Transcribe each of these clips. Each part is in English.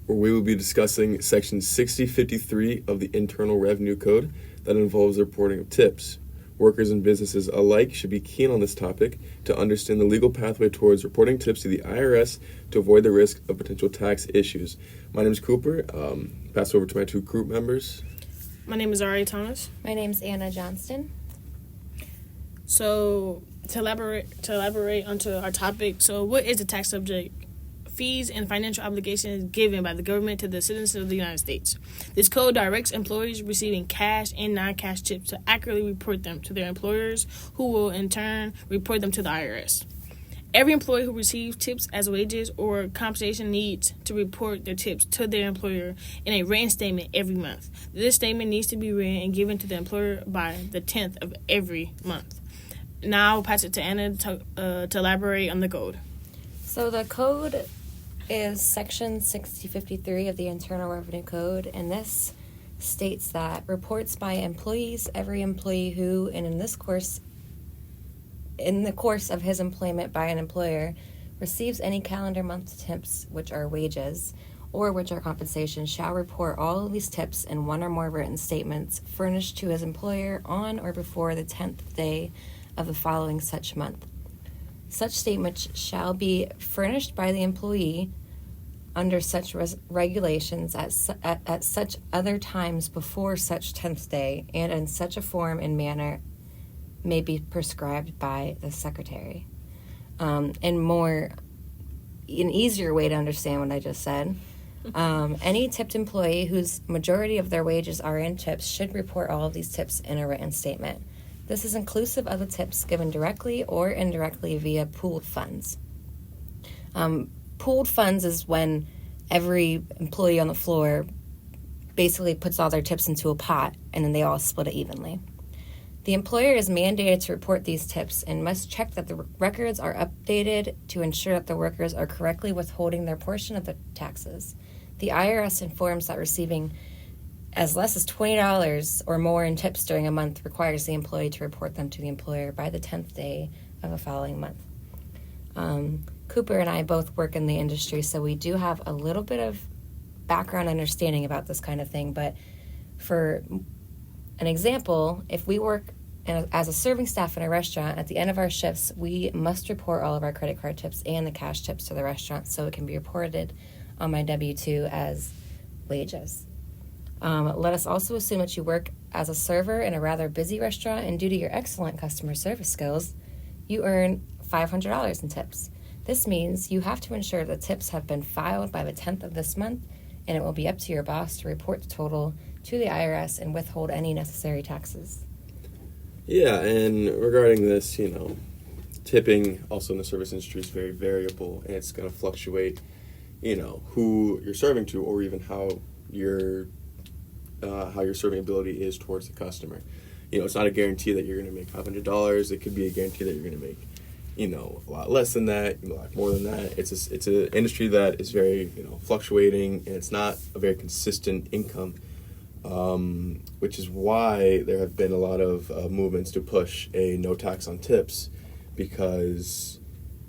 where we will be discussing Section 6053 of the Internal Revenue Code that involves the reporting of tips. Workers and businesses alike should be keen on this topic to understand the legal pathway towards reporting tips to the IRS to avoid the risk of potential tax issues. My name is Cooper. Pass over to my two group members. My name is Ari Thomas. My name's Anna Johnston. So, to elaborate onto our topic, so what is the tax subject? Fees and financial obligations given by the government to the citizens of the United States. This code directs employees receiving cash and non-cash tips to accurately report them to their employers, who will in turn report them to the IRS. Every employee who receives tips as wages or compensation needs to report their tips to their employer in a written statement every month. This statement needs to be written and given to the employer by the 10th of every month. Now I'll pass it to Anna to elaborate on the code. So the code is Section 6053 of the Internal Revenue Code, and this states that reports by employees, every employee who, and in the course of his employment by an employer, receives any calendar month tips, which are wages, or which are compensation, shall report all of these tips in one or more written statements furnished to his employer on or before the 10th day of the following such month. Such statements shall be furnished by the employee under such regulations at such other times before such 10th day and in such a form and manner may be prescribed by the secretary. An easier way to understand what I just said, any tipped employee whose majority of their wages are in tips should report all of these tips in a written statement. This is inclusive of the tips given directly or indirectly via pooled funds. Pooled funds is when every employee on the floor basically puts all their tips into a pot and then they all split it evenly. The employer is mandated to report these tips and must check that the records are updated to ensure that the workers are correctly withholding their portion of the taxes. The IRS informs that receiving as less as $20 or more in tips during a month requires the employee to report them to the employer by the 10th day of the following month. Cooper and I both work in the industry, so we do have a little bit of background understanding about this kind of thing. But for an example, if we work as a serving staff in a restaurant, at the end of our shifts, we must report all of our credit card tips and the cash tips to the restaurant so it can be reported on my W-2 as wages. Let us also assume that you work as a server in a rather busy restaurant, and due to your excellent customer service skills, you earn $500 in tips. This means you have to ensure the tips have been filed by the 10th of this month, and it will be up to your boss to report the total to the IRS and withhold any necessary taxes. Yeah, and regarding this, tipping also in the service industry is very variable, and it's going to fluctuate, who you're serving to, or even how your serving ability is towards the customer. It's not a guarantee that you're going to make $500. It could be a guarantee that you're going to make, a lot less than that, a lot more than that. It's an industry that is very, fluctuating, and it's not a very consistent income, which is why there have been a lot of movements to push a no tax on tips, because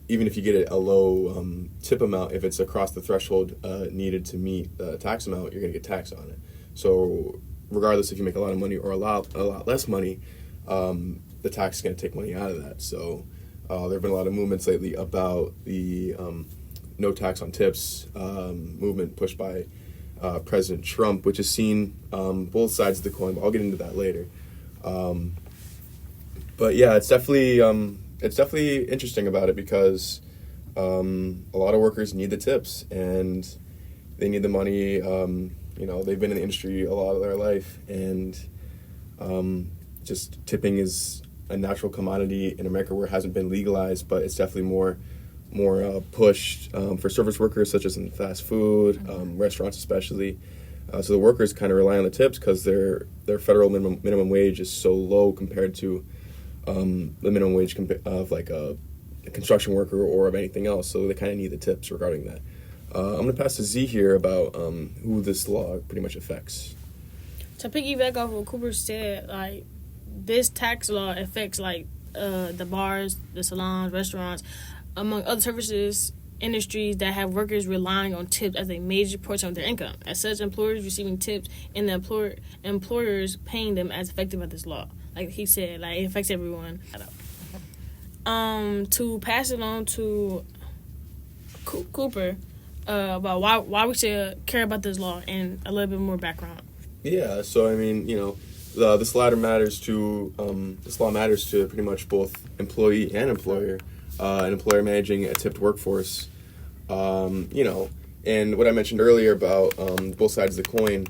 even if you get a low tip amount, if it's across the threshold needed to meet the tax amount, you're going to get taxed on it. So regardless if you make a lot of money or a lot less money, the tax is going to take money out of that. So there have been a lot of movements lately about the no tax on tips movement pushed by President Trump, which has seen both sides of the coin. But I'll get into that later. But yeah, it's definitely interesting about it because a lot of workers need the tips and they need the money. They've been in the industry a lot of their life, and just tipping is a natural commodity in America where it hasn't been legalized, but it's definitely more pushed for service workers, such as in fast food, restaurants especially. So the workers kind of rely on the tips because their federal minimum wage is so low compared to the minimum wage of like a construction worker or of anything else. So they kind of need the tips regarding that. I'm going to pass to Z here about who this law pretty much affects. To piggyback off what Cooper said, this tax law affects the bars, the salons, restaurants, among other services industries that have workers relying on tips as a major portion of their income. As such, employers receiving tips and the employers paying them as effective by this law. Like he said, like it affects everyone. To pass it on to Cooper about why we should care about this law and a little bit more background. Yeah, so I mean, this law matters to pretty much both employee and employer. An employer managing a tipped workforce, and what I mentioned earlier about both sides of the coin.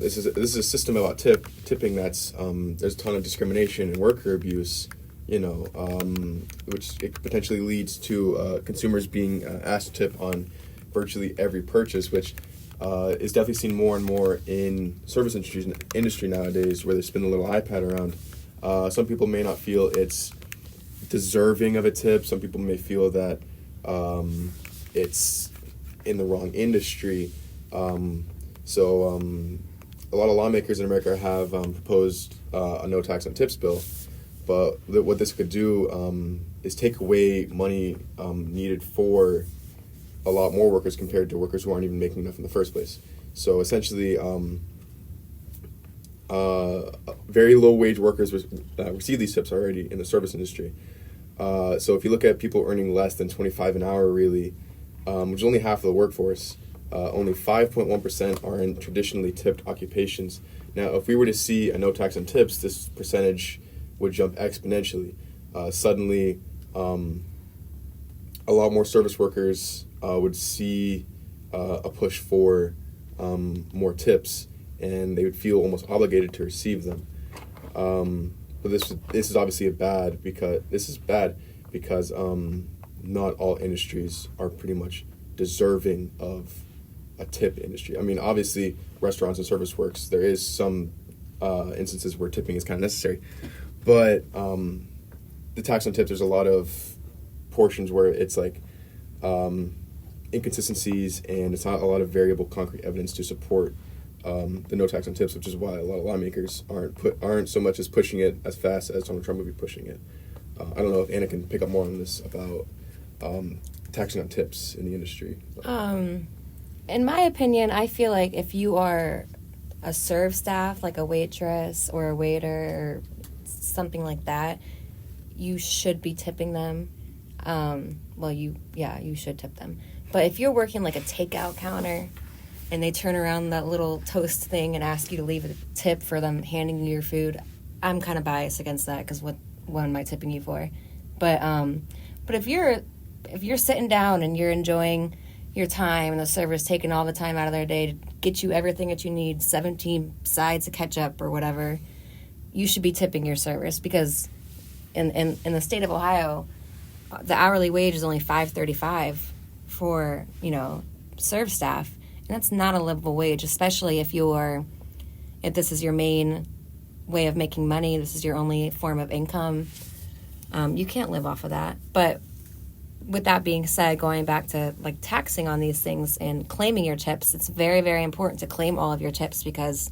This is a system about tipping that's there's a ton of discrimination and worker abuse, which it potentially leads to consumers being asked to tip on virtually every purchase, which is definitely seen more and more in service industry nowadays, where they spin a little iPad around. Some people may not feel it's deserving of a tip. Some people may feel that it's in the wrong industry. So a lot of lawmakers in America have proposed a no tax on tips bill, but what this could do is take away money needed for a lot more workers compared to workers who aren't even making enough in the first place. So essentially, very low wage workers receive these tips already in the service industry. So if you look at people earning less than $25 an hour, really, which is only half of the workforce, only 5.1% are in traditionally tipped occupations. Now, if we were to see a no tax on tips, this percentage would jump exponentially. Suddenly, a lot more service workers would see a push for more tips, and they would feel almost obligated to receive them. But this is obviously bad because not all industries are pretty much deserving of a tip industry. I mean, obviously, restaurants and service works, there is some instances where tipping is kind of necessary, but the tax on tips, there's a lot of portions where it's like inconsistencies, and it's not a lot of variable concrete evidence to support the no tax on tips, which is why a lot of lawmakers aren't so much as pushing it as fast as Donald Trump would be pushing it. I don't know if Anna can pick up more on this about taxing on tips in the industry. In my opinion, I feel like if you are a serve staff, like a waitress or a waiter or something like that, you should be tipping them. You should tip them. But if you're working like a takeout counter and they turn around that little toast thing and ask you to leave a tip for them handing you your food, I'm kind of biased against that because what am I tipping you for? But if you're sitting down and you're enjoying your time and the server's taking all the time out of their day to get you everything that you need, 17 sides of ketchup or whatever, you should be tipping your servers, because in the state of Ohio, the hourly wage is only $5.35 for, serve staff. And that's not a livable wage, especially if this is your main way of making money, this is your only form of income. You can't live off of that. But with that being said, going back to like taxing on these things and claiming your tips, it's very, very important to claim all of your tips, because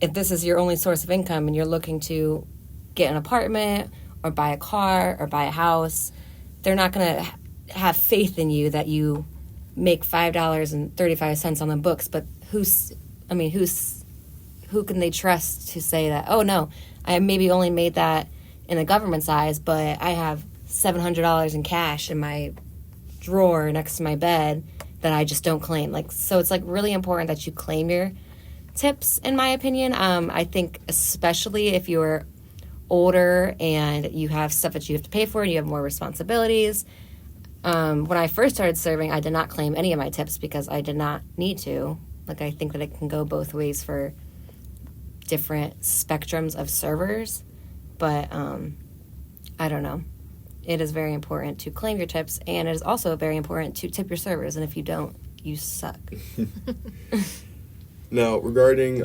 if this is your only source of income and you're looking to get an apartment or buy a car or buy a house, they're not going to have faith in you that you make $5.35 on the books. But who can they trust to say that, oh no, I maybe only made that in the government's eyes, but I have $700 in cash in my drawer next to my bed that I just don't claim. So it's really important that you claim your tips, in my opinion. I think especially if you're older and you have stuff that you have to pay for and you have more responsibilities. When I first started serving, I did not claim any of my tips because I did not need to. I think that it can go both ways for different spectrums of servers, but I don't know. It is very important to claim your tips, and it is also very important to tip your servers, and if you don't, you suck. Now, regarding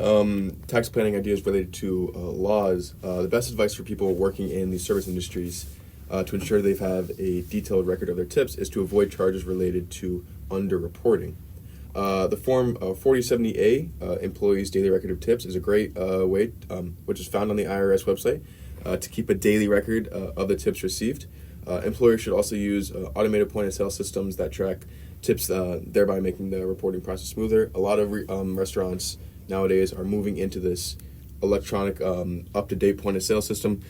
tax planning ideas related to laws, the best advice for people working in the service industries to ensure they have a detailed record of their tips is to avoid charges related to underreporting. The Form 4070A, Employees Daily Record of Tips, is a great way, which is found on the IRS website, to keep a daily record of the tips received. Employers should also use automated point-of-sale systems that track tips, thereby making the reporting process smoother. A lot of restaurants nowadays are moving into this electronic, up-to-date point-of-sale system,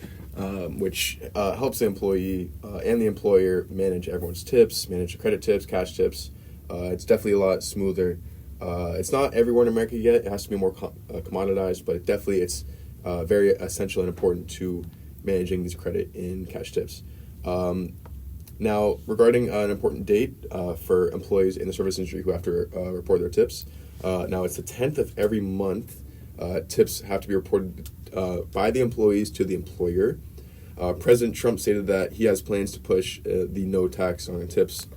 which helps the employee and the employer manage everyone's tips, manage credit tips, cash tips. It's definitely a lot smoother. It's not everywhere in America yet. It has to be more commoditized, but it's very essential and important to managing these credit and cash tips. Now, regarding an important date for employees in the service industry who have to report their tips, now it's the 10th of every month. Tips have to be reported by the employees to the employer. President Trump stated that he has plans to push the no tax on tips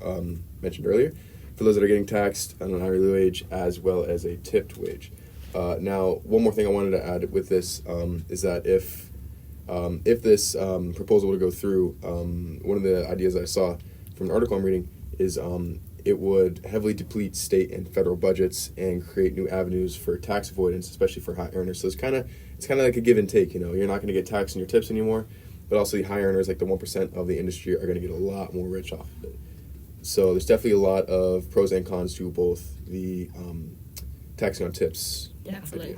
mentioned earlier for those that are getting taxed on an hourly wage as well as a tipped wage. Now, one more thing I wanted to add with this is that if this proposal were to go through, one of the ideas I saw from an article I'm reading is it would heavily deplete state and federal budgets and create new avenues for tax avoidance, especially for high earners. So it's kind of like a give and take. You're not going to get taxed on your tips anymore, but also the high earners, like the 1% of the industry, are going to get a lot more rich off of it. So there's definitely a lot of pros and cons to both the taxing on tips. Definitely.